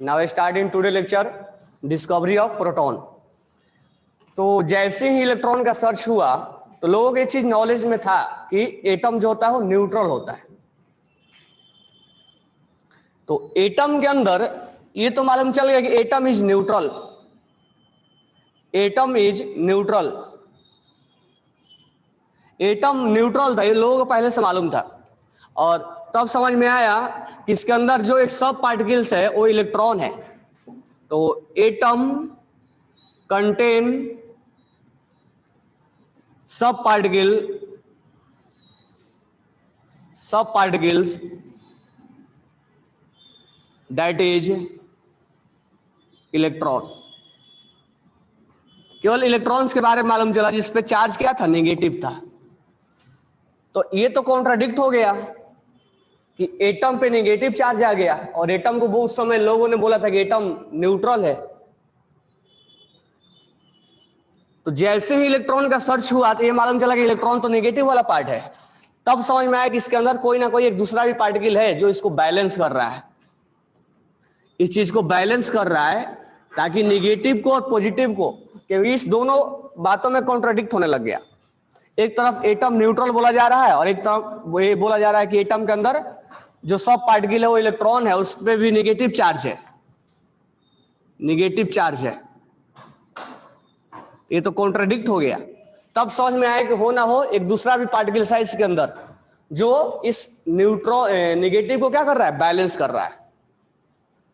Now start in today lecture discovery of proton. तो जैसे ही electron का सर्च हुआ तो लोगों को ये चीज नॉलेज में था कि एटम जो होता है वो न्यूट्रल होता है। तो एटम के अंदर ये तो मालूम चल गया कि atom is neutral, atom is neutral, atom neutral था, ये लोगों को पहले से मालूम था। और तब समझ में आया कि इसके अंदर जो एक सब पार्टिकल्स है वो इलेक्ट्रॉन है। तो एटम कंटेन सब पार्टिकल्स दैट इज इलेक्ट्रॉन। केवल इलेक्ट्रॉन्स के बारे में मालूम चला जिसपे चार्ज क्या था, नेगेटिव था। तो ये तो कॉन्ट्राडिक्ट हो गया कि एटम पे नेगेटिव चार्ज आ गया और एटम को बहुत समय लोगों ने बोला था कि एटम न्यूट्रल है। तो जैसे ही इलेक्ट्रॉन का सर्च हुआ तो ये मालूम चला कि इलेक्ट्रॉन तो नेगेटिव वाला पार्ट है। तब समझ में आया कि इसके अंदर कोई ना कोई एक दूसरा भी पार्टिकल है जो इसको बैलेंस कर रहा है, इस चीज को बैलेंस कर रहा है, ताकि नेगेटिव को और पॉजिटिव को, क्योंकि इस दोनों बातों में कॉन्ट्राडिक्ट होने लग गया। एक तरफ एटम न्यूट्रल बोला जा रहा है और एक तरफ ये बोला जा रहा है कि एटम के अंदर जो सब पार्टिकल है वो इलेक्ट्रॉन है, उस पर भी नेगेटिव चार्ज है, नेगेटिव चार्ज है। ये तो कॉन्ट्राडिक्ट हो गया। तब समझ में आया कि हो ना हो एक दूसरा भी पार्टिकल साइज के अंदर जो इस न्यूट्रॉन नेगेटिव को क्या कर रहा है, बैलेंस कर रहा है,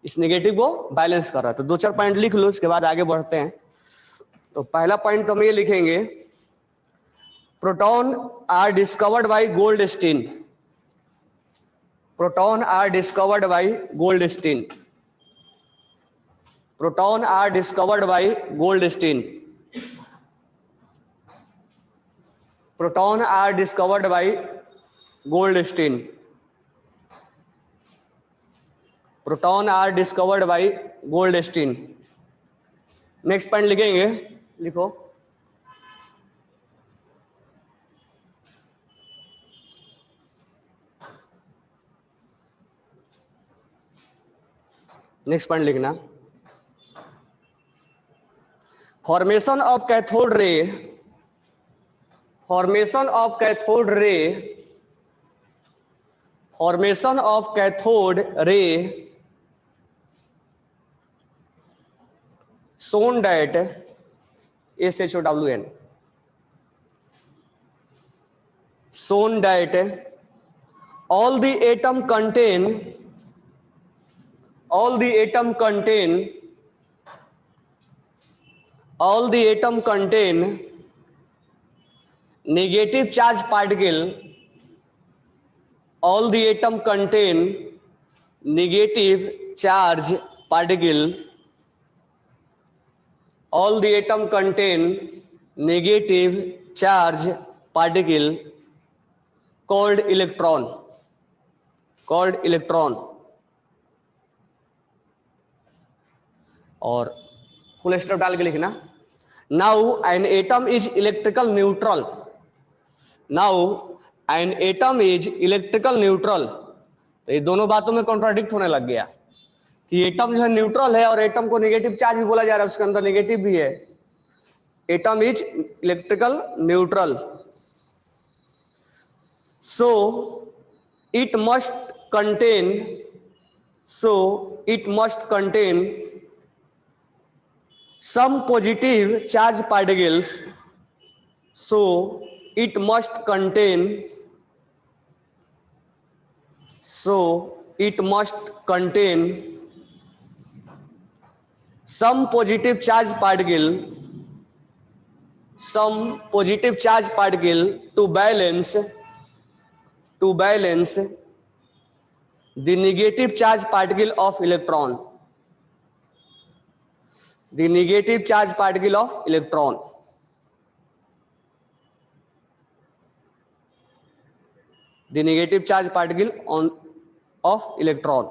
इस नेगेटिव को बैलेंस कर रहा है। तो दो चार पॉइंट लिख लो, इसके बाद आगे बढ़ते हैं। तो पहला पॉइंट तो हम ये लिखेंगे, proton are discovered by Goldstein. Proton are discovered by Goldstein. Proton are discovered by Goldstein. Proton are discovered by Goldstein. Proton are discovered by Goldstein. Next point लिखेंगे, लिखो, नेक्स्ट पॉइंट लिखना, formation of cathode ray, formation of cathode ray, formation of cathode ray shown that SHOWN, shown that all the atom contain, all the atom contain, all the atom contain negative charge particle, all the atom contain negative charge particle, all the atom contain negative charge particle called electron, called electron। और full stop डाल के लिखना, now an atom is electrical neutral, now an atom is electrical neutral. तो ये दोनों बातों में contradict होने लग गया कि एटम जो है न्यूट्रल है और एटम को नेगेटिव चार्ज भी बोला जा रहा है, उसके अंदर नेगेटिव भी है। Atom is electrical neutral, so it must contain, so it must contain some positive charge particles, so it must contain, so it must contain some positive charge particle, some positive charge particle to balance, to balance the negative charge particle of electron, the negative charge particle of electron। the negative charge particle on of electron।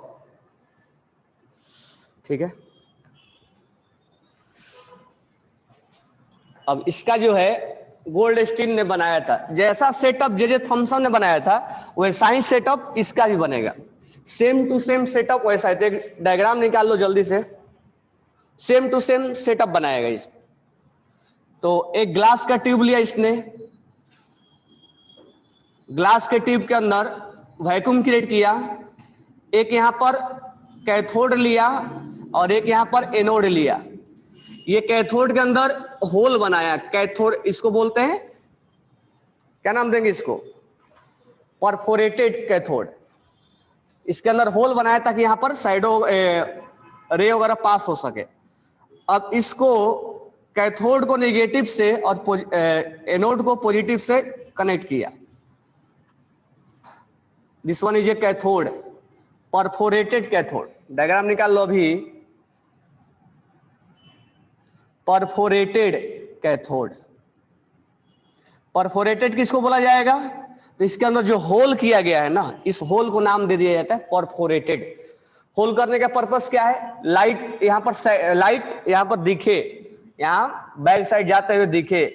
ठीक है। अब इसका जो है Goldstein ने बनाया था, जैसा सेटअप जे थॉमसन ने बनाया था वैसा ही सेटअप इसका भी बनेगा। सेम टू सेम सेटअप वैसा है, तो एक डायग्राम निकाल लो जल्दी से। सेम टू सेम सेटअप बनाएगा इस। तो एक ग्लास का ट्यूब लिया इसने, ग्लास के ट्यूब के अंदर वैक्यूम क्रिएट किया, एक यहां पर कैथोड लिया और एक यहां पर एनोड लिया। ये कैथोड के अंदर होल बनाया, कैथोड इसको बोलते हैं, क्या नाम देंगे इसको, परफोरेटेड कैथोड। इसके अंदर होल बनाया ताकि यहां पर साइडो रे वगैरह पास हो सके। अब इसको कैथोड को नेगेटिव से और एनोड को पॉजिटिव से कनेक्ट किया। This one is a cathode, perforated cathode. Diagram निकाल लो अभी। परफोरेटेड कैथोड, परफोरेटेड किसको बोला जाएगा, तो इसके अंदर जो होल किया गया है ना, इस होल को नाम दे दिया जाता है परफोरेटेड। होल करने का पर्पस क्या है, लाइट यहां पर, लाइट यहां पर दिखे, यहां बैक साइड जाते हुए दिखे,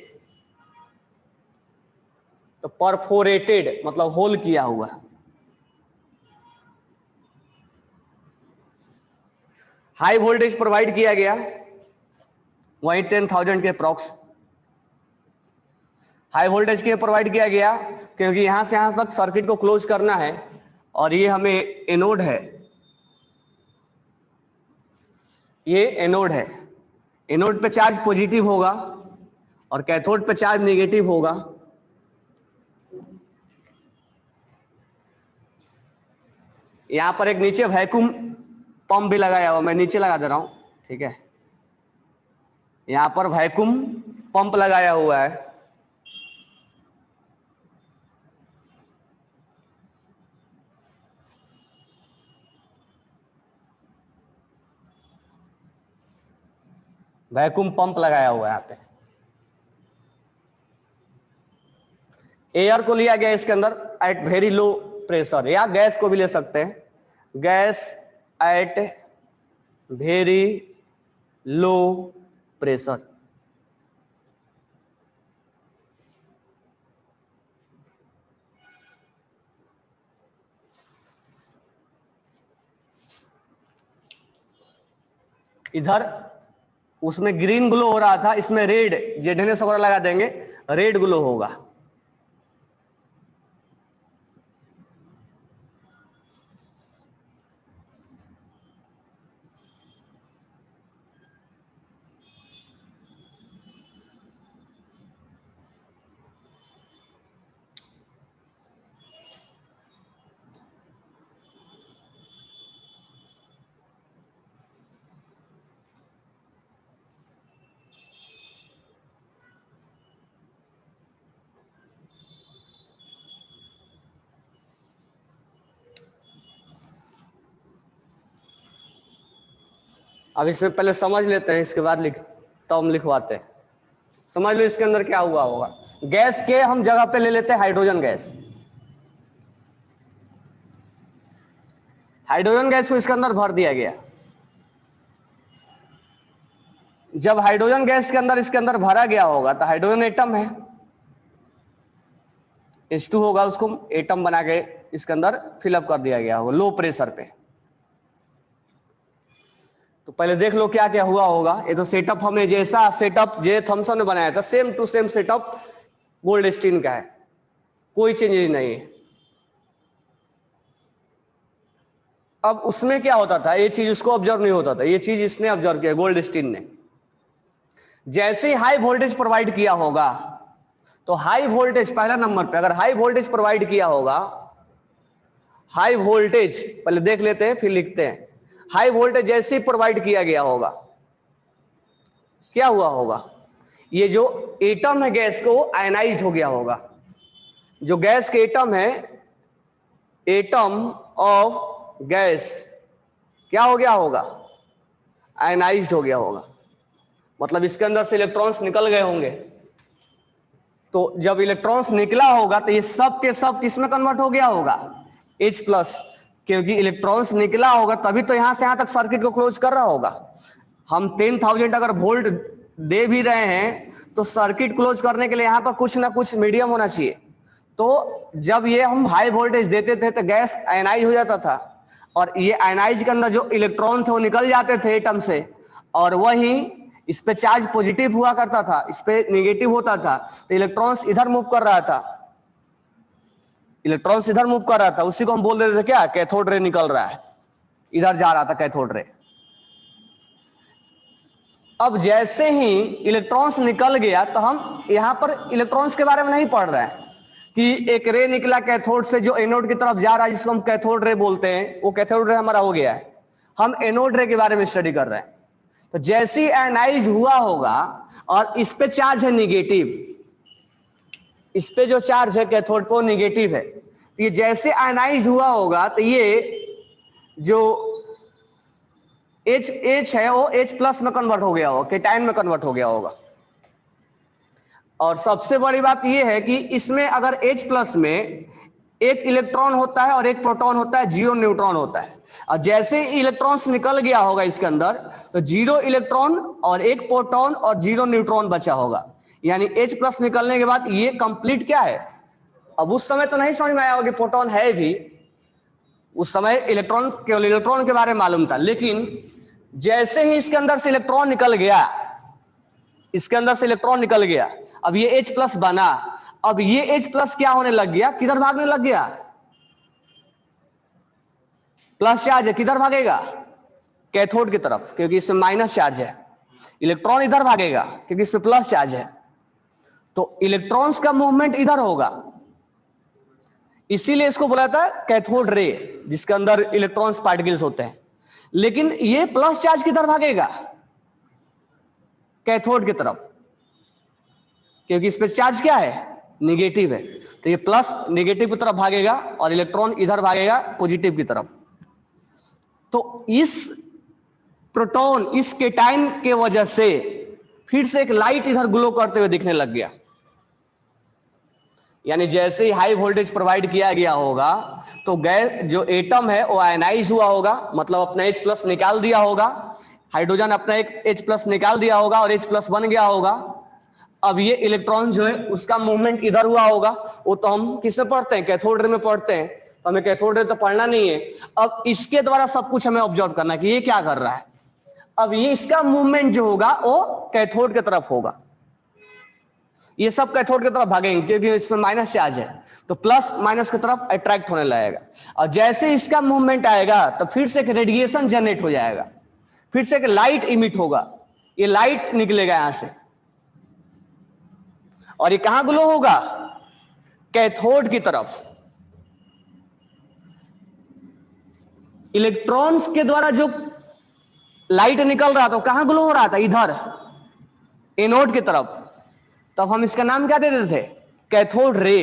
तो परफोरेटेड मतलब होल किया हुआ। हाई वोल्टेज प्रोवाइड किया गया, वही 10,000 के अप्रॉक्स हाई वोल्टेज के प्रोवाइड किया गया, क्योंकि यहां से यहां तक सर्किट को क्लोज करना है। और ये हमें एनोड है, ये एनोड है। एनोड पे चार्ज पॉजिटिव होगा और कैथोड पे चार्ज नेगेटिव होगा। यहां पर एक नीचे वैक्यूम पंप भी लगाया हुआ, मैं नीचे लगा दे रहा हूं, ठीक है। यहां पर वैक्यूम पंप लगाया हुआ है। वैक्यूम पंप लगाया हुआ है यहां पे। एयर को लिया गया इसके अंदर एट वेरी लो प्रेशर, या गैस को भी ले सकते हैं, gas at very low pressure. इधर उसमें ग्रीन ग्लो हो रहा था, इसमें रेड, जेडनेस वगैरह लगा देंगे, रेड ग्लो होगा। अब इसमें पहले समझ लेते हैं, इसके बाद तो हम लिखवाते हैं। समझ लो इसके अंदर क्या हुआ होगा। गैस के हम जगह पे ले लेते हैं हाइड्रोजन गैस। हाइड्रोजन गैस को इसके अंदर भर दिया गया। जब हाइड्रोजन गैस के अंदर इसके अंदर भरा गया होगा तो हाइड्रोजन एटम है, H2 होगा, उसको एटम बना के इसके अंदर फिलअप कर दिया गया होगा लो प्रेशर पे। तो पहले देख लो क्या क्या हुआ होगा। ये तो सेटअप हमने जैसा सेटअप जे थॉमसन ने बनाया था, same to same setup Goldstein का है, कोई चेंजेस नहीं है। अब उसमें क्या होता था, ये चीज उसको ऑब्जर्व नहीं होता था, ये चीज इसने ऑब्जर्व किया, गोल्डस्टीन ने। जैसे ही हाई वोल्टेज प्रोवाइड किया होगा, तो हाई वोल्टेज पहला नंबर पे अगर हाई वोल्टेज प्रोवाइड किया होगा, हाई वोल्टेज पहले देख लेते हैं फिर लिखते हैं। हाई वोल्टेज जैसे ही प्रोवाइड किया गया होगा, क्या हुआ होगा, ये जो एटम है गैस को आयनाइज्ड हो गया होगा। जो गैस के एटम है, एटम ऑफ गैस क्या हो गया होगा, आयनाइज्ड हो गया होगा। मतलब इसके अंदर से इलेक्ट्रॉन्स निकल गए होंगे। तो जब इलेक्ट्रॉन्स निकला होगा तो ये सब के सब किस में कन्वर्ट हो गया होगा, H+, क्योंकि इलेक्ट्रॉन्स निकला होगा तभी तो यहां से यहां तक सर्किट को क्लोज कर रहा होगा। हम 10,000 अगर वोल्ट दे भी रहे हैं तो सर्किट क्लोज करने के लिए यहां पर कुछ ना कुछ मीडियम होना चाहिए। तो जब ये हम हाई वोल्टेज देते थे तो गैस आयनाइज हो जाता था, और ये आयनाइज के अंदर जो इलेक्ट्रॉन थे वो निकल जाते थे एटम से, और वही इस पे चार्ज पॉजिटिव हुआ करता था, इस पे नेगेटिव होता था, तो इलेक्ट्रॉन्स इधर मूव कर रहा था, इलेक्ट्रॉन्स इधर मूव कर रहा था, उसी को हम बोल देते थे क्या, कैथोड रे निकल रहा है, इधर जा रहा था कैथोड रे। अब जैसे ही इलेक्ट्रॉन्स निकल गया तो हम यहां पर इलेक्ट्रॉन्स के बारे में नहीं पढ़ रहे हैं कि एक रे निकला कैथोड से जो एनोड की तरफ जा रहा है, जिसको हम कैथोड रे बोलते हैं, वो कैथोड रे हमारा हो गया है। हम एनोड रे के बारे में स्टडी कर रहे हैं। तो जैसे ही आयनाइज हुआ होगा और इस पे चार्ज है निगेटिव, इस पे जो चार्ज है कैथोड पे वो निगेटिव है, तो ये जैसे आयनाइज हुआ होगा तो ये जो H है वो H प्लस में कन्वर्ट हो गया होगा, केटायन में कन्वर्ट हो गया होगा। और सबसे बड़ी बात यह है कि इसमें अगर H प्लस में एक इलेक्ट्रॉन होता है और एक प्रोटॉन होता है, 0 न्यूट्रॉन होता है। और जैसे ही इलेक्ट्रॉन्स निकल गया होगा इसके अंदर, तो 0 इलेक्ट्रॉन और एक प्रोटॉन और 0 न्यूट्रॉन बचा होगा। यानी H प्लस निकलने के बाद ये कंप्लीट क्या है। अब उस समय तो नहीं समझ में आया होगा कि प्रोटॉन है भी, उस समय इलेक्ट्रॉन केवल इलेक्ट्रॉन के बारे में मालूम था। लेकिन जैसे ही इसके अंदर से इलेक्ट्रॉन निकल गया, इसके अंदर से इलेक्ट्रॉन निकल गया, अब ये H प्लस बना, अब ये H प्लस क्या होने लग गया, किधर भागने लग गया, प्लस चार्ज है, किधर भागेगा, कैथोड की तरफ, क्योंकि इसमें माइनस चार्ज है। इलेक्ट्रॉन इधर भागेगा क्योंकि इसमें प्लस चार्ज है, तो इलेक्ट्रॉन्स का मूवमेंट इधर होगा, इसीलिए इसको बोला था कैथोड रे, जिसके अंदर इलेक्ट्रॉन्स पार्टिकल्स होते हैं। लेकिन ये प्लस चार्ज किधर भागेगा, कैथोड की तरफ, क्योंकि इस पे चार्ज क्या है, निगेटिव है, तो ये प्लस निगेटिव की तरफ भागेगा और इलेक्ट्रॉन इधर भागेगा पॉजिटिव की तरफ। तो इस प्रोटॉन, इस केटाइन के वजह से फिर से एक लाइट इधर ग्लो करते हुए दिखने लग गया। यानी जैसे ही हाई वोल्टेज प्रोवाइड किया गया होगा तो गैस जो एटम है वो आयनाइज हुआ होगा, मतलब अपना H प्लस निकाल दिया होगा, हाइड्रोजन अपना एक H प्लस निकाल दिया होगा और H प्लस बन गया होगा। अब ये इलेक्ट्रॉन जो है उसका मूवमेंट इधर हुआ होगा, वो तो हम किसमें पढ़ते हैं, कैथोड रे में पढ़ते हैं, तो हमें कैथोड रे तो पढ़ना नहीं है। अब इसके द्वारा सब कुछ हमें ऑब्जर्व करना है कि ये क्या कर रहा है। अब ये इसका मूवमेंट जो होगा वो कैथोड की तरफ होगा, ये सब कैथोड की तरफ भागेंगे क्योंकि इसमें माइनस चार्ज है, तो प्लस माइनस की तरफ अट्रैक्ट होने लगेगा। और जैसे इसका मूवमेंट आएगा तो फिर से एक रेडिएशन जनरेट हो जाएगा, फिर से एक लाइट इमिट होगा, ये लाइट निकलेगा यहां से, और ये कहां ग्लो होगा, कैथोड की तरफ। इलेक्ट्रॉन्स के द्वारा जो लाइट निकल रहा था कहां ग्लो हो रहा था, इधर एनोड की तरफ। तब हम इसका नाम क्या दे देते थे, कैथोड रे,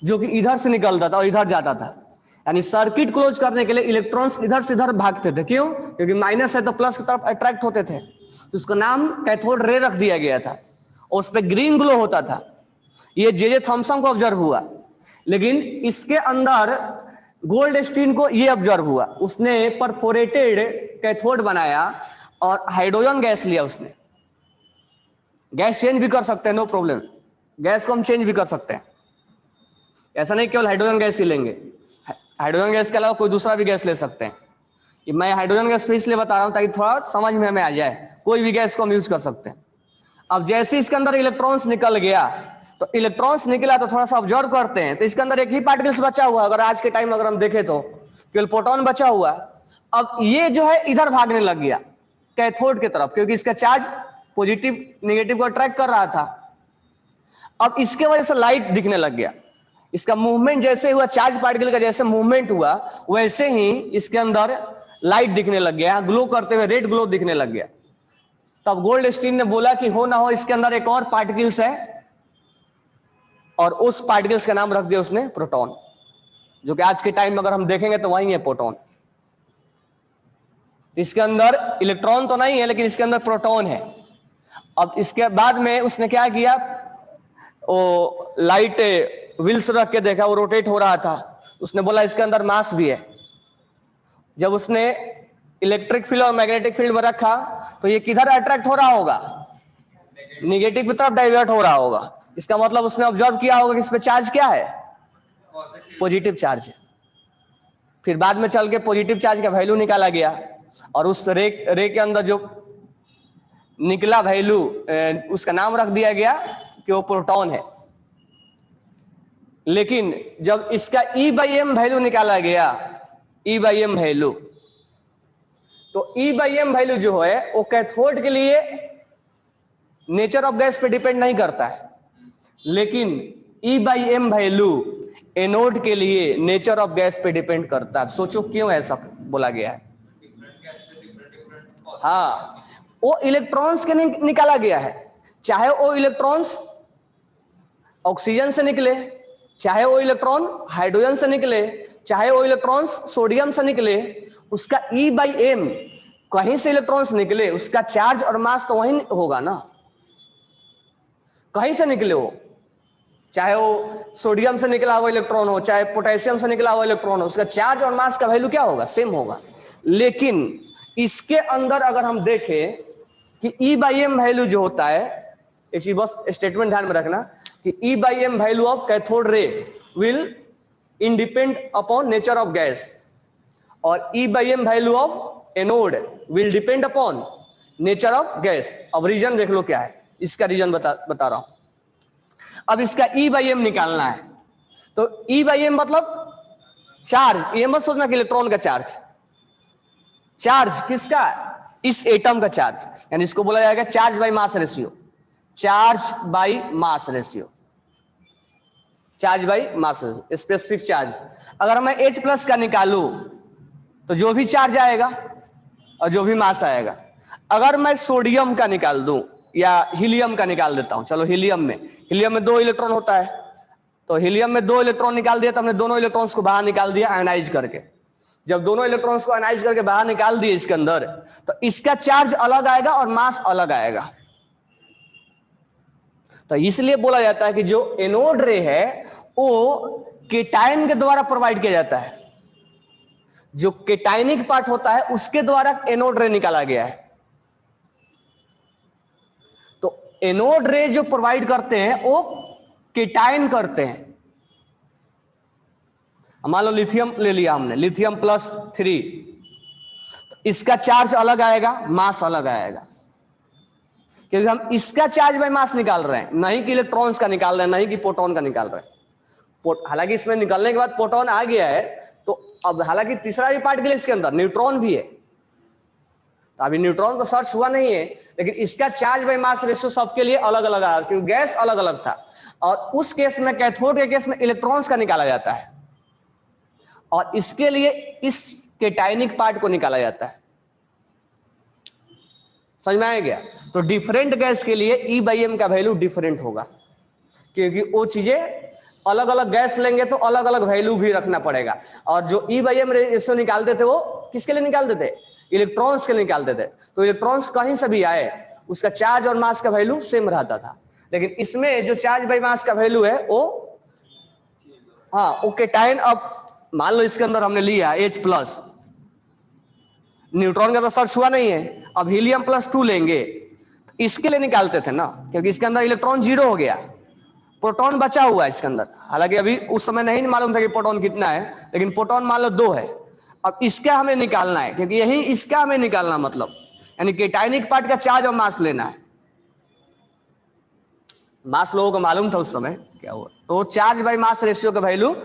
जो कि इधर से निकलता था और इधर जाता था। यानी सर्किट क्लोज करने के लिए इलेक्ट्रॉन्स इधर से इधर भागते थे, क्यों, क्योंकि माइनस है तो प्लस की तरफ अट्रैक्ट होते थे, तो उसका नाम कैथोड रे रख दिया गया था, और उस पर ग्रीन ग्लो होता था। ये जे थॉमसन को ऑब्जर्व हुआ, लेकिन इसके अंदर गोल्डस्टीन को ये ऑब्जर्व हुआ, उसने परफोरेटेड कैथोड बनाया और हाइड्रोजन गैस लिया उसने। गैस चेंज भी कर सकते हैं, नो प्रॉब्लम, गैस को हम चेंज भी कर सकते हैं, ऐसा नहीं केवल हाइड्रोजन गैस ही लेंगे, हाइड्रोजन गैस के अलावा कोई दूसरा भी गैस ले सकते हैं। मैं हाइड्रोजन गैस तो इसलिए बता रहा हूं ताकि थोड़ा समझ में हमें आ जाए, कोई भी गैस को हम यूज कर सकते हैं। अब जैसे इसके अंदर इलेक्ट्रॉन्स निकल गया, तो इलेक्ट्रॉन्स निकला तो थोड़ा सा ऑब्जर्व करते हैं, तो इसके अंदर एक ही पार्टिकल्स बचा हुआ, अगर आज के टाइम अगर हम देखें तो केवल प्रोटॉन बचा हुआ। अब ये जो है इधर भागने लग गया कैथोड की तरफ, क्योंकि इसका चार्ज पॉजिटिव नेगेटिव को अट्रैक्ट कर रहा था। अब इसके वजह से लाइट दिखने लग गया, इसका मूवमेंट जैसे हुआ, चार्ज पार्टिकल का जैसे मूवमेंट हुआ वैसे ही इसके अंदर लाइट दिखने लग गया, ग्लो करते हुए रेड ग्लो दिखने लग गया। तब गोल्डस्टीन ने बोला कि हो ना हो इसके अंदर एक और पार्टिकल्स है, और उस पार्टिकल्स का नाम रख दिया उसने प्रोटॉन, जो कि आज के टाइम में अगर हम देखेंगे तो वही है प्रोटॉन। इसके अंदर इलेक्ट्रॉन तो नहीं है लेकिन इसके अंदर प्रोटॉन है। अब इसके बाद में उसने क्या किया, वो लाइट व्हील्स रख के देखा, वो रोटेट हो रहा था, उसने बोला इसके अंदर मास भी है। जब उसने इलेक्ट्रिक फील्ड और मैग्नेटिक फील्ड में रखा तो ये किधर अट्रैक्ट हो रहा होगा, निगेटिव की तरफ डाइवर्ट हो रहा होगा। इसका मतलब उसने ऑब्जर्व किया होगा कि इस पे चार्ज क्या है, पॉजिटिव चार्ज है। फिर बाद में चल के पॉजिटिव चार्ज का वैल्यू निकाला गया और उस रे के अंदर जो निकला वैल्यू उसका नाम रख दिया गया कि वो प्रोटॉन है। लेकिन जब इसका E/m वैल्यू निकाला गया, E/m वैल्यू, तो E/m वैल्यू जो है वो कैथोड के लिए नेचर ऑफ गैस पे डिपेंड नहीं करता है, लेकिन E/m वैल्यू एनोड के लिए नेचर ऑफ गैस पे डिपेंड करता है। सोचो क्यों ऐसा बोला गया है? हाँ, वो इलेक्ट्रॉन्स के निकाला गया है, चाहे वो इलेक्ट्रॉन्स ऑक्सीजन से निकले, चाहे वो इलेक्ट्रॉन हाइड्रोजन से निकले, चाहे वो इलेक्ट्रॉन्स सोडियम से निकले, उसका E/m कहीं से इलेक्ट्रॉन्स निकले उसका चार्ज और मास तो वहीं होगा ना, कहीं से निकले हो, चाहे वो सोडियम से निकला हुआ इलेक्ट्रॉन हो, चाहे पोटेशियम से निकला हुआ इलेक्ट्रॉन हो, उसका चार्ज और मास का वैल्यू क्या होगा? सेम होगा। लेकिन इसके अंदर अगर हम देखें कि E/m वैल्यू जो होता है, इसी बस स्टेटमेंट ध्यान में रखना कि E/m value of cathode ray will independ upon nature of gas और E/m value of anode will depend upon nature of gas. अब रीजन देख लो क्या है, इसका रीजन बता रहा हूं। अब इसका E/m निकालना है, तो E/m मतलब चार्ज, ये मत सोचना कि इलेक्ट्रॉन का चार्ज, चार्ज किसका? इस एटम का चार्ज, यानी इसको बोला जाएगा charge by mass ratio, charge by mass ratio, charge by mass ratio, specific charge. अगर मैं H+ का निकालूं तो जो भी चार्ज आएगा और जो भी मास आएगा। अगर मैं सोडियम का निकाल दूं या हीलियम का निकाल देता हूं, चलो हीलियम में 2 इलेक्ट्रॉन होता है, तो हीलियम में 2 इलेक्ट्रॉन निकाल दिया तो हमने दोनों इलेक्ट्रॉन्स को बाहर निकाल दिया आयनाइज करके। जब दोनों इलेक्ट्रॉन्स को आयनाइज करके बाहर निकाल दिए इसके अंदर, तो इसका चार्ज अलग आएगा और मास अलग आएगा। तो इसलिए बोला जाता है कि जो एनोड रे है वो केटायन के द्वारा प्रोवाइड किया जाता है, जो केटायनिक पार्ट होता है उसके द्वारा एनोड रे निकाला गया है। तो एनोड रे जो प्रोवाइड करते हैं वो केटायन करते हैं। मान लो लिथियम ले लिया हमने, लिथियम +3, तो इसका चार्ज अलग आएगा, मास अलग आएगा, क्योंकि हम इसका चार्ज बाय मास निकाल रहे हैं, नहीं कि इलेक्ट्रॉन्स का निकाल रहे हैं, नहीं कि प्रोटॉन का निकाल रहे हैं। हालांकि इसमें निकलने के बाद प्रोटॉन आ गया है, तो अब हालांकि तीसरा भी पार्टिकल इसके अंदर न्यूट्रॉन भी है, तो अभी न्यूट्रॉन तो सर्च हुआ नहीं है, लेकिन इसका चार्ज बाय मास रेशियो सबके लिए अलग अलग आया, क्योंकि गैस अलग अलग था। और उस केस में, कैथोड के केस में इलेक्ट्रॉन्स का निकाला जाता है और इसके लिए इस केटायनिक पार्ट को निकाला जाता है। समझ में आ गया? तो डिफरेंट गैस के लिए E/m का वैल्यू डिफरेंट होगा, क्योंकि वो चीजें अलग अलग गैस लेंगे तो अलग अलग वैल्यू भी रखना पड़ेगा। और जो E/m रेशियो निकालते थे वो किसके लिए निकालते थे? इलेक्ट्रॉन्स के लिए निकालते थे। तो इलेक्ट्रॉन्स कहीं से भी आए उसका चार्ज और मास का वैल्यू सेम रहता था, लेकिन इसमें जो चार्ज बाय मास का वैल्यू है वो, हाँ, वो केटायन। अब मान लो इसके अंदर हमने लिया H+, न्यूट्रॉन का तो सर्च हुआ नहीं है, अब हीलियम +2 लेंगे, इसके लिए निकालते थे ना, क्योंकि इसके अंदर इलेक्ट्रॉन 0 हो गया, प्रोटॉन बचा हुआ है इसके अंदर। हालांकि अभी उस समय नहीं मालूम था कि प्रोटॉन कितना है, लेकिन प्रोटॉन मान लो 2 है। अब इसका हमें निकालना है, क्योंकि यही इसका हमें निकालना, मतलब यानी केटायनिक पार्ट का चार्ज और मास लेना है। मास लोगों को मालूम था उस समय क्या हुआ, तो चार्ज बाय मास रेशियो का वैल्यू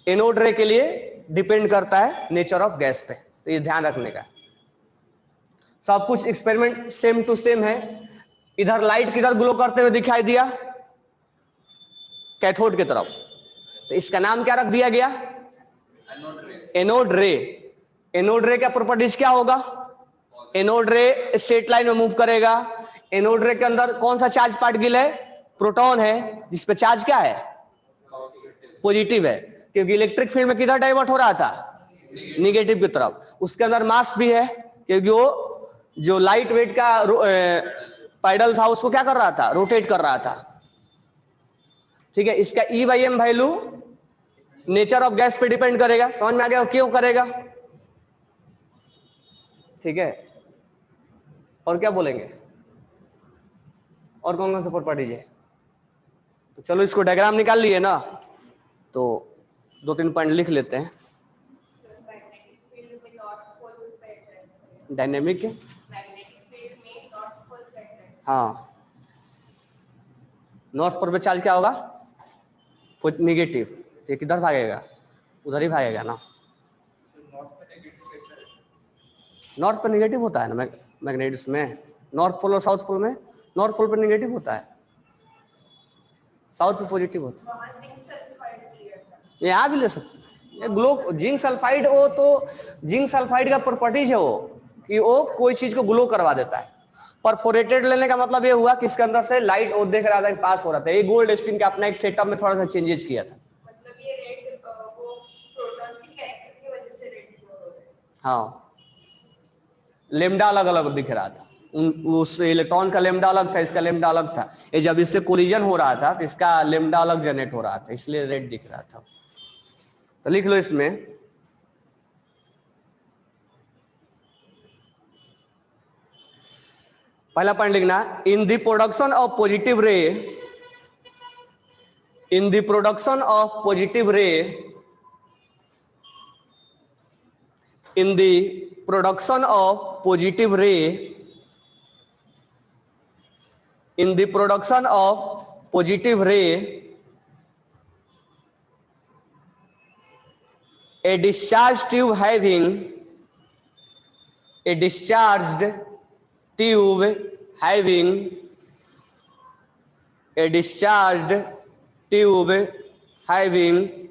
एनोड रे के लिए डिपेंड करता है नेचर ऑफ गैस पे, तो ये ध्यान रखने का। सब कुछ एक्सपेरिमेंट सेम टू सेम है। इधर लाइट किधर ग्लो करते हुए दिखाई दिया? कैथोड की तरफ, तो इसका नाम क्या रख दिया गया? एनोड रे। एनोड रे का प्रॉपर्टीज क्या होगा? एनोड रे स्ट्रेट लाइन में मूव करेगा। एनोड रे के अंदर कौन सा चार्ज पार्टिकल है? प्रोटॉन है, जिसपे चार्ज क्या है? पॉजिटिव है, क्योंकि इलेक्ट्रिक फील्ड में किधर डाइवर्ट हो रहा था? निगेटिव की तरफ। उसके अंदर मास भी है, क्योंकि वो जो लाइट वेट का पैडल था उसको क्या कर रहा था? रोटेट कर रहा था। ठीक है, इसका E/m value nature of gas पे डिपेंड करेगा। समझ में आ गया क्यों करेगा? ठीक है, और क्या बोलेंगे? और कौन कौन सा प्रॉपर्टीज है? तो चलो इसको डायग्राम निकाल लिए ना, तो 2-3 पॉइंट लिख लेते हैं। डायनेमिक है, हाँ नॉर्थ पोल पे चार्ज क्या होगा, नेगेटिव, ये किधर भागेगा, उधर ही भागेगा ना। नॉर्थ पे नेगेटिव होता है ना मैग्नेटिक्स में, नॉर्थ पोल और साउथ पोल में, नॉर्थ पोल पे नेगेटिव होता है, साउथ पे पॉजिटिव होता है। यहाँ भी ले सकते हैं ये ग्लो, जिंक सल्फाइड, वो तो जिंक सल्फाइड का प्रॉपर्टीज है वो कि वो कोई चीज को ग्लो करवा देता है। परफोरेटेड लेने का मतलब ये हुआ कि इसके अंदर से लाइट वो देख रहा था कि पास हो रहा था। ये गोल्ड स्टीन का अपना एक सेटअप में थोड़ा सा चेंजेस किया था। मतलब ये रेड वो प्रोटॉन्स की कैरेक्टर की वजह से रेड ग्लो हो रहा है। हाँ लेमडा अलग अलग दिख रहा था, उस इलेक्ट्रॉन का लेमडा अलग था, इसका लेमडा अलग था। ये जब इससे कोलिजन हो रहा था तो इसका लेमडा अलग जनरेट हो रहा था, इसलिए रेड दिख रहा था। तो लिख लो इसमें, पहला पॉइंट लिखना, in the production of positive रे, in the production of positive रे, in the production of positive रे, in the production of positive ray, a discharged tube having, a discharged tube having, a discharged tube having,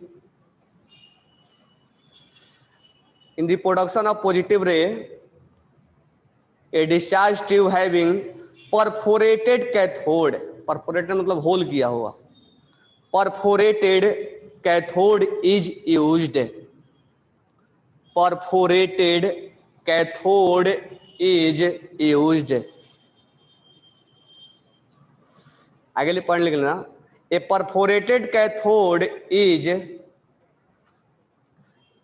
in the production of positive ray, a discharged tube having perforated cathode, perforated मतलब whole किया हुआ, perforated cathode is used, perforated cathode is used। आगे पढ़ लिख लेना, a perforated cathode is,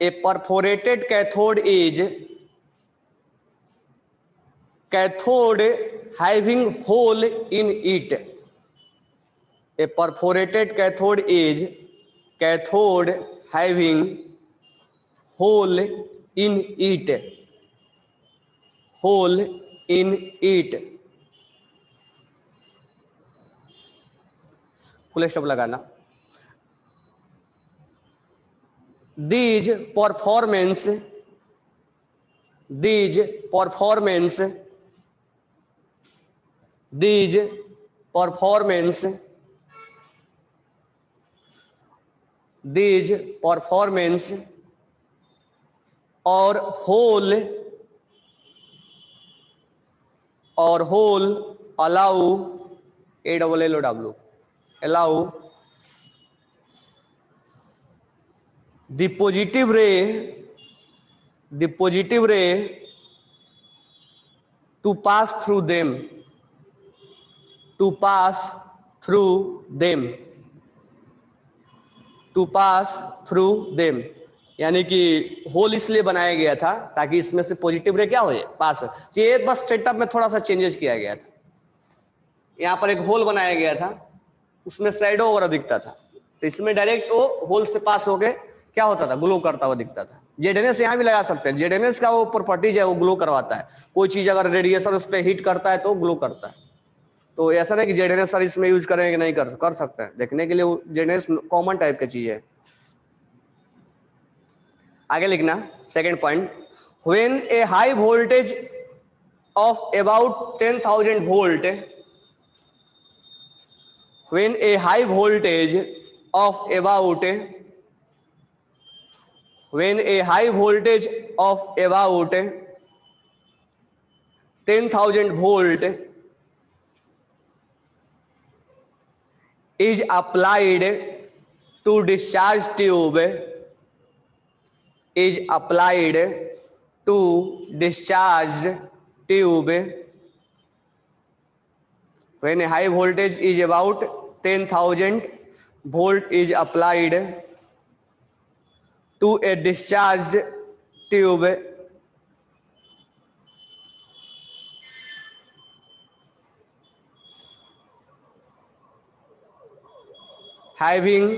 a perforated cathode is cathode having hole in it, a perforated cathode is cathode having hole in it, hole in it। Full stop लगाना। these performance, these performance, these performance, these performance और whole, और whole allow, a double l o w, allow the positive ray, the positive ray to pass through them, to pass through them, to pass through them। यानी कि whole इसलिए बनाया गया था ताकि इसमें से पॉजिटिव रे क्या हो जाए, पास। ये बस सेटअप में थोड़ा सा चेंजेस किया गया था। यहाँ पर एक होल बनाया गया था, उसमें शैडो वगैरह दिखता था, तो इसमें डायरेक्ट वो होल से पास हो गए क्या होता था, ग्लो करता हुआ दिखता था। जेडएनएस यहाँ भी लगा सकते हैं, जेडएनएस का वो प्रॉपर्टीज है, वो ग्लो करवाता है। कोई चीज अगर रेडिएशन उस पर हिट करता है तो ग्लो करता है। तो ऐसा नहीं कि जेडएनएस सर इसमें यूज करेंगे, नहीं कर सकते हैं, देखने के लिए जेडएनएस कॉमन टाइप की चीज है। आगे लिखना second point, when A high voltage of about 10,000 volt, when a high voltage of about, when a high voltage of about 10,000 volt is applied to discharge tube, is applied to discharge tube, when a high voltage is about 10,000 volt is applied to a discharged tube having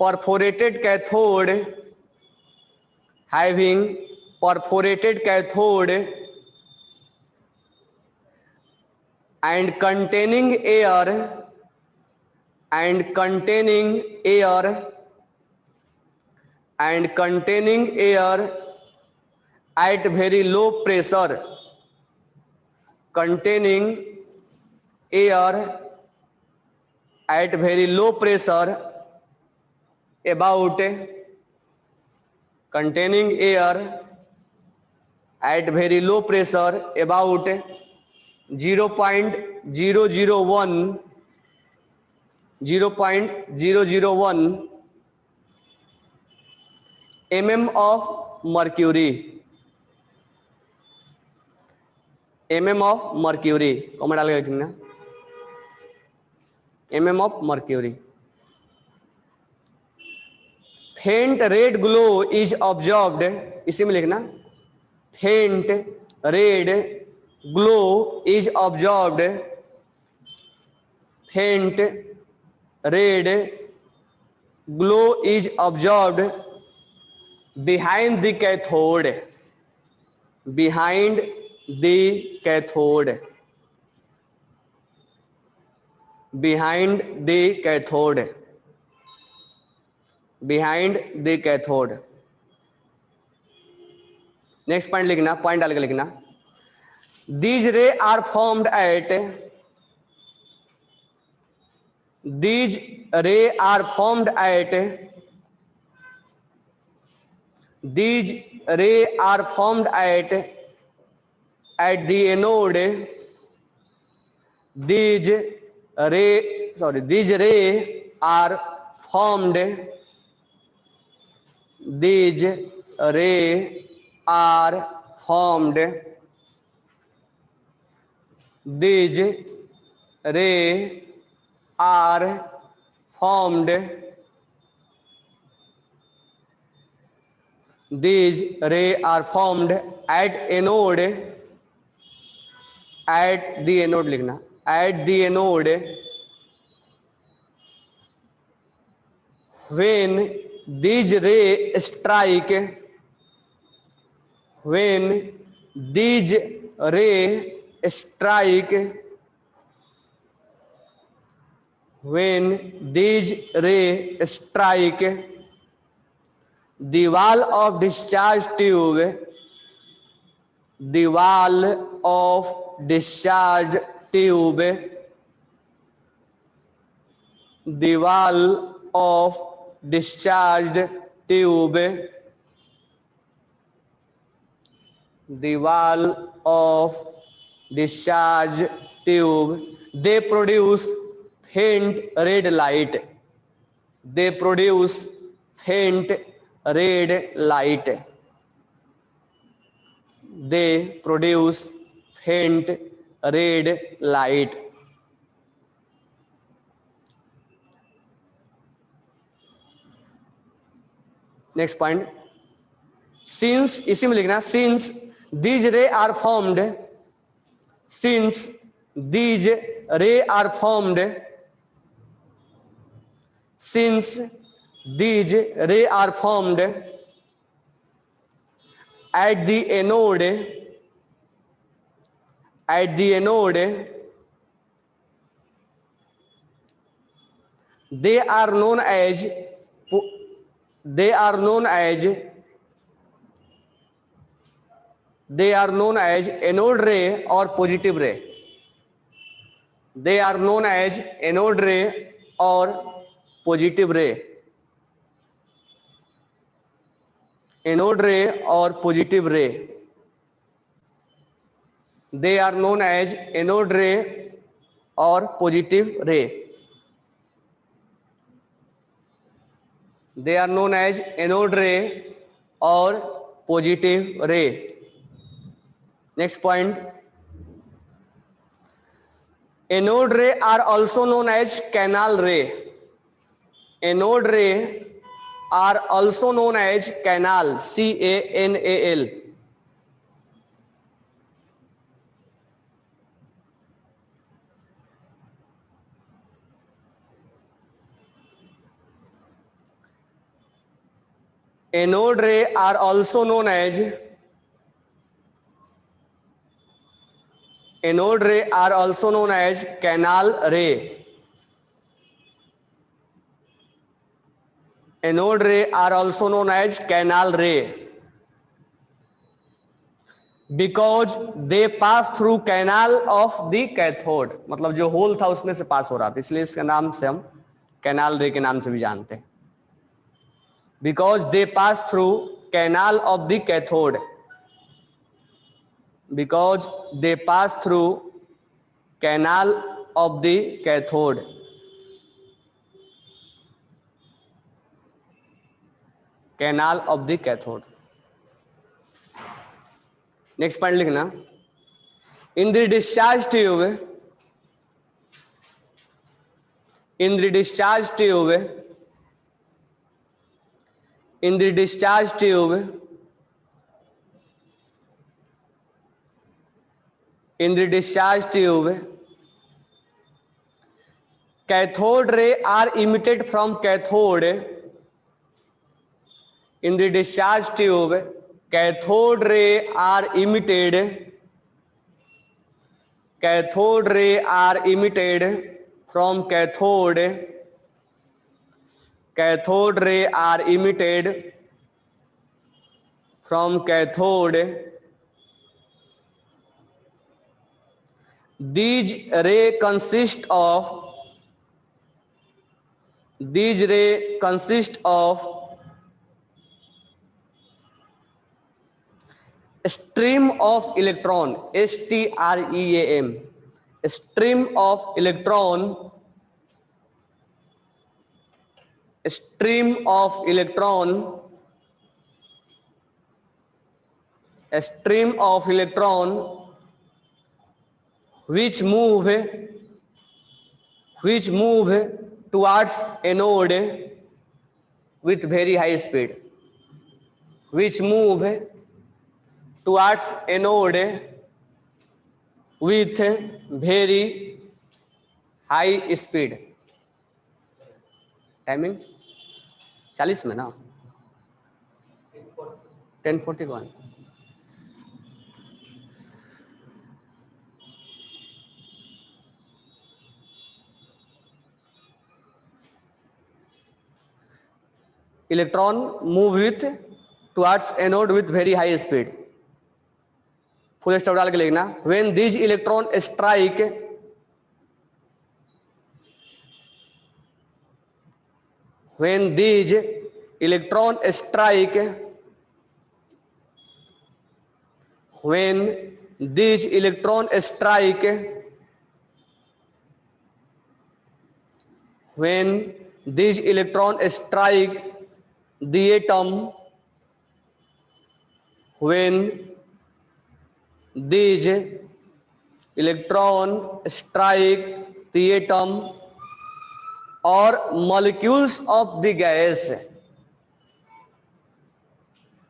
perforated cathode, having perforated cathode and containing air and containing air and containing air at very low pressure, containing air at very low pressure about, containing air at very low pressure about 0.001 mm of mercury, mm of mercury, comment डाल के लिखना mm of mercury. Faint red glow is observed, इसी में लिखना faint red glow is observed, faint red glow is observed behind the cathode, behind the cathode, behind the cathode, behind the cathode. Next point लिखना, point डाल के लिखना these ray are formed at, these ray are formed at, these ray are formed at the anode, these ray are formed, these ray are formed, these ray are formed, these ray are formed at anode, at the anode लिखना, at the anode when these ray strike, when these ray strike, when these ray strike the wall of discharge tube, the wall of discharge tube, the wall of discharged tube, the wall of discharge tube, they produce faint red light, they produce faint red light, they produce faint red light. Next point, since, इसी में लिखना since these ray are formed, since these ray are formed, since these ray are formed at the anode, at the anode they are known as, they are known as, they are known as anode ray or positive ray, they are known as anode ray or positive ray, anode ray or positive ray, they are known as anode ray or positive ray, they are known as anode ray or positive ray. Next point, anode ray are also known as canal ray, anode ray are also known as canal, CANAL. Anode ray are also known as canal ray. Anode ray are also known as canal ray because they pass through canal of the cathode. मतलब जो whole था उसमें से पास हो रहा था, इसलिए इसका नाम से हम कैनाल रे के नाम से भी जानते हैं. Because they pass through canal of the cathode. Because they pass through canal of the cathode. Canal of the cathode. Next point लिखना. In the discharge tube, in the discharge tube, in the discharge tube, in the discharge tube, cathode ray are emitted from cathode. In the discharge tube, cathode ray are emitted, cathode ray are emitted from cathode, cathode ray are emitted from cathode. These ray consist of stream of electron, STREAM, stream of electron, stream of electron, stream of electron which move towards anode with very high speed, which move towards anode with very high speed. Timing 40 में ना, 10:41. Electron move with towards anode with very high speed. Full stop डाल के लिखना. When these electron strike, when these electron strike, when these electron strike, when these electron strike the atom, when these electron strike the atom or molecules of the gas,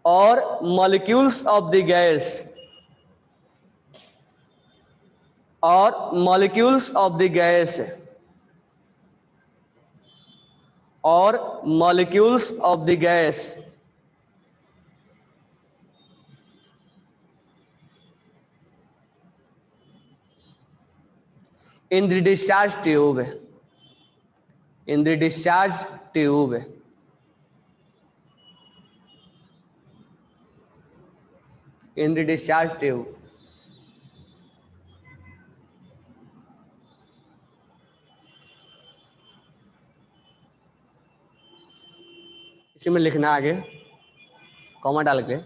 or molecules of the gas, or molecules of the gas, or molecules of the gas, in the discharge tube, in the discharge tube, in the discharge tube, इसी में लिखना आगे comma डाल के.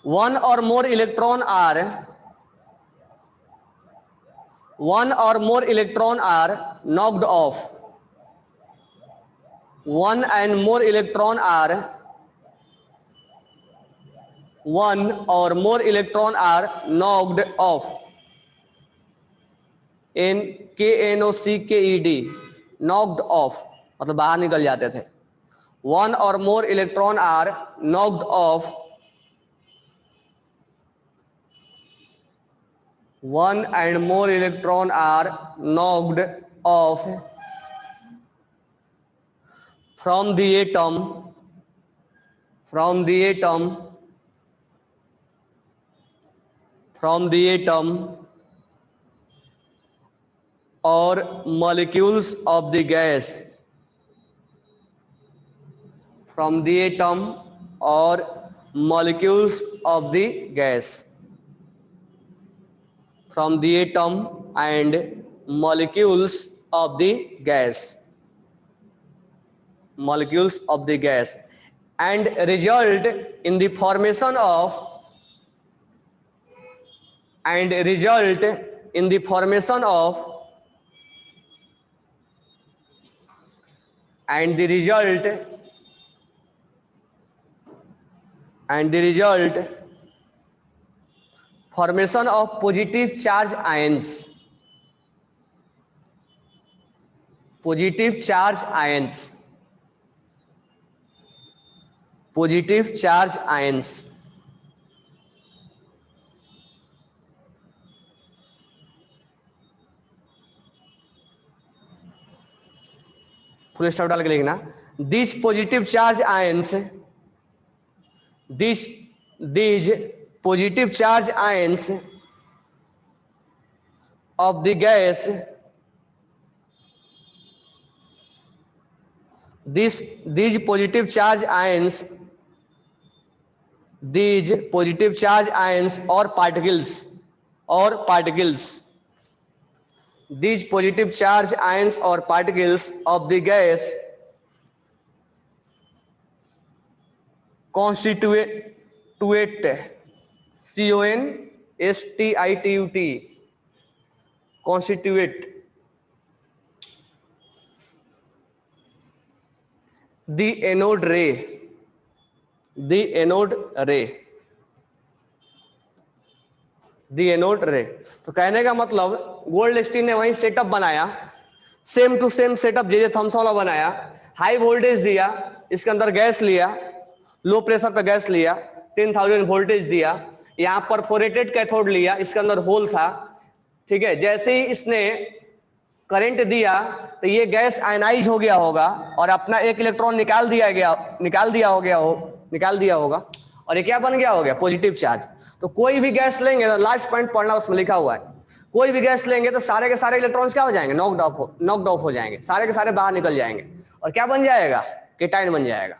one or more electron are knocked off, one or more electron are knocked off, knocked, knocked off मतलब बाहर निकल जाते थे. one or more electron are knocked off, one and more electron are knocked off from the atom, from the atom or molecules of the gas, from the atom or molecules of the gas, from the atom and molecules of the gas, molecules of the gas, and result in the formation of, and result in the formation of, and the result, and the result formation of positive charge ions, positive charge ions, positive charge ions. Full stop डाल के लिखना, this positive charge ions, these positive charge ions of the gas, these positive charge ions, these positive charge ions or particles, these positive charge ions or particles of the gas constitute constitute the anode ray, the anode ray, the anode ray. तो कहने का मतलब Goldstein ने वही setup बनाया, same to same setup J Thomson वाला बनाया, high voltage दिया, इसके अंदर गैस लिया, लो प्रेशर पे गैस लिया, 10,000 वोल्टेज दिया, यहाँ परफोरेटेड कैथोड लिया, इसके अंदर होल था, ठीक है। जैसे ही इसने करंट दिया तो ये गैस आयनाइज हो गया होगा और अपना एक इलेक्ट्रॉन निकाल दिया होगा और ये क्या बन गया हो गया, पॉजिटिव चार्ज। तो कोई भी गैस लेंगे तो लास्ट पॉइंट पढ़ना, उसमें लिखा हुआ है, कोई भी गैस लेंगे तो सारे के सारे इलेक्ट्रॉन्स क्या हो जाएंगे, नॉक्ड ऑफ हो जाएंगे, सारे के सारे बाहर निकल जाएंगे और क्या बन जाएगा, केटाइन बन जाएगा।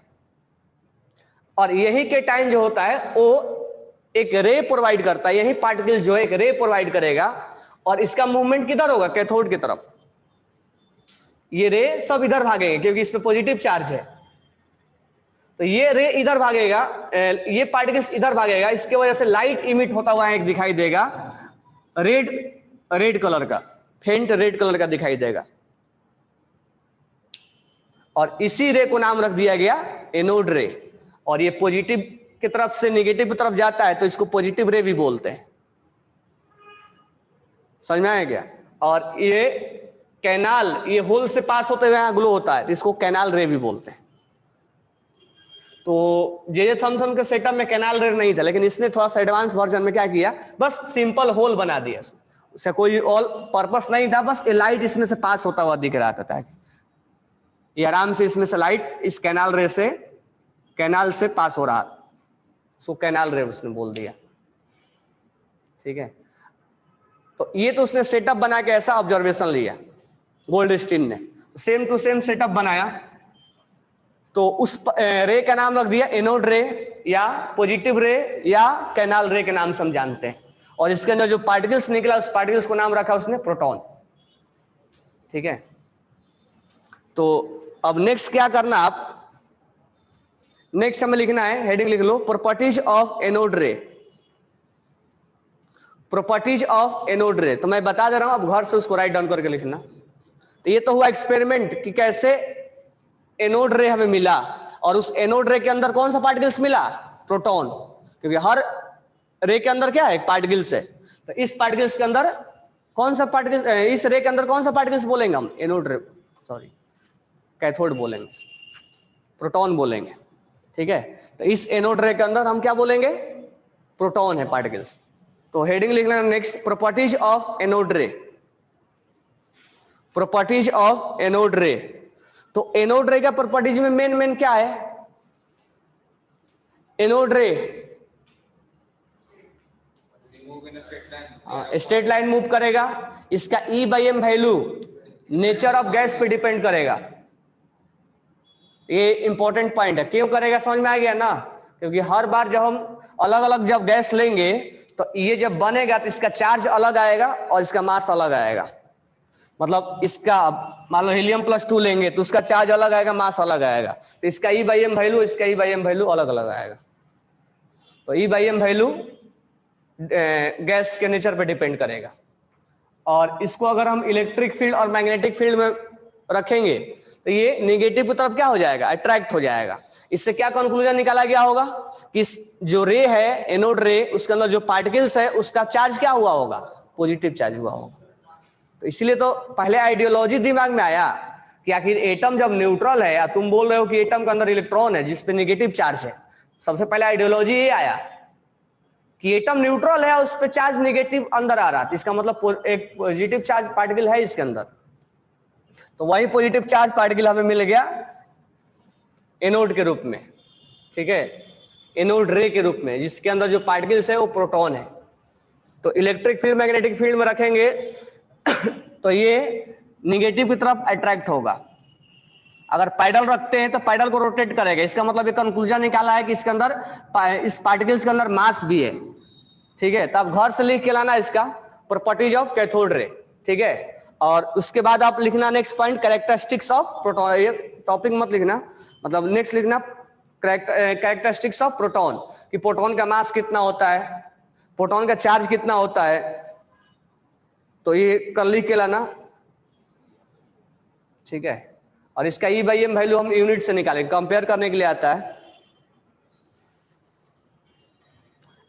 और यही केटाइन जो होता है वो एक रे प्रोवाइड करता है, यही पार्टिकल्स जो है एक रे प्रोवाइड करेगा और इसका मूवमेंट किधर होगा, कैथोड की तरफ। ये रे सब इधर भागेंगे क्योंकि इस पे पॉजिटिव चार्ज है, तो ये रे इधर भागेगा, ये पार्टिकल्स इधर भागेगा, इसके वजह से लाइट इमिट होता हुआ एक दिखाई देगा, रेड कलर का, फेंट रेड कलर का दिखाई देगा और इसी रे को नाम रख दिया गया एनोड रे। और ये पॉजिटिव की तरफ से निगेटिव की तरफ जाता है तो इसको पॉजिटिव रे भी बोलते हैं, समझ में आया क्या। और ये कैनाल, ये होल से पास होते हुए यहां ग्लो होता है तो इसको कैनाल रे भी बोलते हैं। तो जे थॉमसन के सेटअप में कैनाल रे नहीं था, लेकिन इसने थोड़ा सा एडवांस वर्जन में क्या किया, बस सिंपल होल बना दिया, उससे कोई और पर्पस नहीं था, बस ये लाइट इसमें से पास होता हुआ दिख रहा था, ये आराम से इसमें से लाइट इस कैनाल रे से, कैनाल से पास हो रहा, सो कैनाल रे उसने बोल दिया, ठीक है। तो ये तो उसने सेटअप बना के ऐसा ऑब्जर्वेशन लिया गोल्डस्टीन ने, सेम टू सेम सेटअप बनाया, तो उस रे का नाम रख दिया एनोड रे या पॉजिटिव रे या कैनाल रे के नाम से हम जानते हैं। और इसके अंदर जो पार्टिकल्स निकला उस पार्टिकल्स को नाम रखा उसने प्रोटॉन, ठीक है। तो अब नेक्स्ट क्या करना, आप नेक्स्ट हमें लिखना है, हेडिंग लिख लो, प्रॉपर्टीज ऑफ एनोड रे, प्रॉपर्टीज ऑफ एनोड रे। तो मैं बता दे रहा हूं, अब घर से उसको राइट डाउन करके लिखना। तो ये तो हुआ एक्सपेरिमेंट कि कैसे एनोड रे हमें मिला, और उस एनोड रे के अंदर कौन सा पार्टिकल्स मिला, प्रोटॉन, क्योंकि हर रे के अंदर क्या है, पार्टिकल्स है। तो इस पार्टिकल्स के अंदर कौन सा पार्टिकल, इस रे के अंदर कौन सा पार्टिकल्स बोलेंगे हम, एनोड रे, सॉरी कैथोड बोलेंगे, प्रोटॉन बोलेंगे, ठीक है। तो इस एनोड रे के अंदर हम क्या बोलेंगे, प्रोटॉन है पार्टिकल्स। तो हेडिंग लिख लेना नेक्स्ट, प्रॉपर्टीज ऑफ एनोड रे, प्रॉपर्टीज ऑफ एनोड रे। तो एनोड रे का प्रॉपर्टीज में मेन क्या है, एनोड रे स्ट्रेट लाइन मूव करेगा। इसका E by m value nature of gas पे डिपेंड करेगा। ये इंपॉर्टेंट पॉइंट है। क्यों करेगा समझ में आ गया ना? क्योंकि हर बार जब हम अलग अलग जब गैस लेंगे तो ये जब बनेगा तो इसका चार्ज अलग आएगा और इसका मास अलग आएगा। मतलब इसका मान लो हीलियम +2 लेंगे तो उसका चार्ज अलग आएगा, मास अलग आएगा। तो इसका E बाई एम वैल्यू, इसका E बाई एम वैल्यू अलग अलग आएगा। तो E by m value gas के नेचर पे डिपेंड करेगा। और इसको अगर हम इलेक्ट्रिक फील्ड और मैग्नेटिक फील्ड में रखेंगे तो ये नेगेटिव की तरफ क्या हो जाएगा? अट्रैक्ट हो जाएगा। इससे क्या कंक्लूजन निकाला गया होगा कि जो रे है, एनोड रे, उसके अंदर जो पार्टिकल्स है उसका चार्ज क्या हुआ होगा? पॉजिटिव चार्ज हुआ होगा। तो इसलिए तो पहले आइडियोलॉजी दिमाग में आया कि आखिर एटम जब न्यूट्रल है, या तुम बोल रहे हो कि एटम के अंदर इलेक्ट्रॉन है जिसपे नेगेटिव चार्ज है, सबसे पहले आइडियोलॉजी ये आया कि एटम न्यूट्रल है और उस पर चार्ज नेगेटिव अंदर आ रहा है, इसका मतलब एक पॉजिटिव चार्ज पार्टिकल है इसके अंदर। तो वही पॉजिटिव चार्ज पार्टिकल हमें मिल गया एनोड के रूप में, ठीक है, एनोड रे के रूप में, जिसके अंदर जो पार्टिकल्स है वो प्रोटॉन है। तो इलेक्ट्रिक फील्ड मैग्नेटिक फील्ड में रखेंगे तो ये निगेटिव की तरफ अट्रैक्ट होगा। अगर पैडल रखते हैं तो पैडल को रोटेट करेगा। इसका मतलब ये कंक्लूजन निकाला है कि इसके अंदर, इस पार्टिकल्स के अंदर मास भी है, ठीक है। तब घर से लिख के लाना इसका प्रॉपर्टीज ऑफ कैथोड रे, ठीक है। और उसके बाद आप लिखना next point characteristics of proton. ये टॉपिक मत लिखना, मतलब नेक्स्ट लिखना कैरेक्टरिस्टिक्स ऑफ प्रोटॉन, कि प्रोटॉन का मास कितना होता है, प्रोटॉन का चार्ज कितना होता है। तो ये कर लिख के लाना, ठीक है। और इसका E बाई एम वैल्यू हम यूनिट से निकालेंगे, कंपेयर करने के लिए आता है।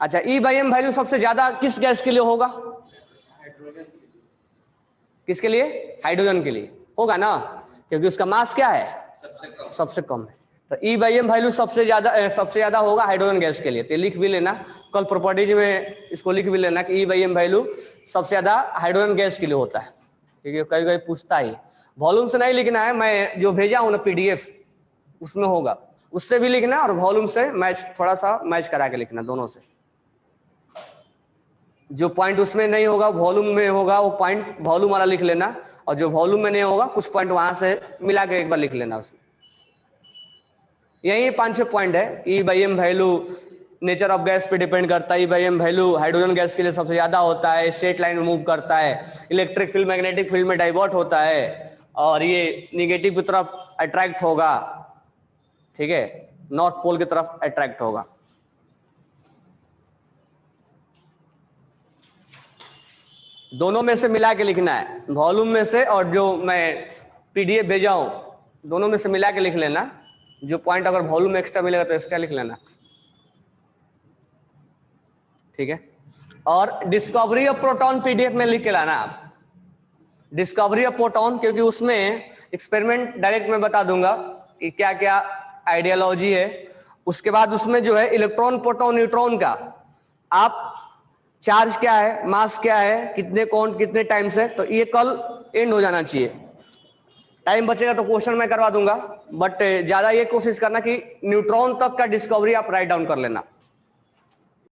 अच्छा, E बाई एम वैल्यू सबसे ज्यादा किस गैस के लिए होगा? किसके लिए? हाइड्रोजन के लिए होगा ना, क्योंकि उसका मास क्या है? सबसे कम है। तो E बाई एम वैल्यू सबसे ज्यादा होगा हाइड्रोजन गैस के लिए। तो लिख भी लेना, कल प्रॉपर्टीज में इसको लिख भी लेना कि E बाई एम वैल्यू सबसे ज्यादा हाइड्रोजन गैस के लिए होता है, क्योंकि कभी कभी पूछता ही। वॉल्यूम से नहीं लिखना है, मैं जो भेजा हूं ना PDF उसमें होगा, उससे भी लिखना और वॉल्यूम से मैच, थोड़ा सा मैच करा के लिखना दोनों से। जो पॉइंट उसमें नहीं होगा वॉल्यूम में होगा, वो पॉइंट वॉल्यूम वाला लिख लेना, और जो वॉल्यूम में नहीं होगा कुछ पॉइंट वहां से मिला के एक बार लिख लेना उसमें। यही 5-6 पॉइंट है। E by m value nature of gas पे डिपेंड करता है। E by m value hydrogen gas के लिए सबसे ज्यादा होता है, स्ट्रेट लाइन में मूव करता है, इलेक्ट्रिक फील्ड मैग्नेटिक फील्ड में डाइवर्ट होता है, और ये निगेटिव की तरफ अट्रैक्ट होगा, ठीक है, नॉर्थ पोल की तरफ अट्रैक्ट होगा। दोनों में से मिला के लिखना है, वॉल्यूम में से और जो मैं PDF भेजा हूं दोनों में से मिला के लिख लेना। जो पॉइंट अगर वॉल्यूम में एक्स्ट्रा मिलेगा तो एक्स्ट्रा लिख लेना, ठीक है। और डिस्कवरी ऑफ प्रोटॉन PDF में लिख के लाना आप, डिस्कवरी ऑफ प्रोटॉन, क्योंकि उसमें एक्सपेरिमेंट डायरेक्ट मैं बता दूंगा कि क्या क्या आइडियोलॉजी है। उसके बाद उसमें जो है इलेक्ट्रॉन प्रोटॉन न्यूट्रॉन का आप चार्ज क्या है, मास क्या है, कितने कौन कितने टाइम से, तो ये कल एंड हो जाना चाहिए। टाइम बचेगा तो क्वेश्चन मैं करवा दूंगा, बट ज्यादा ये कोशिश करना कि न्यूट्रॉन तक का डिस्कवरी आप राइट डाउन कर लेना।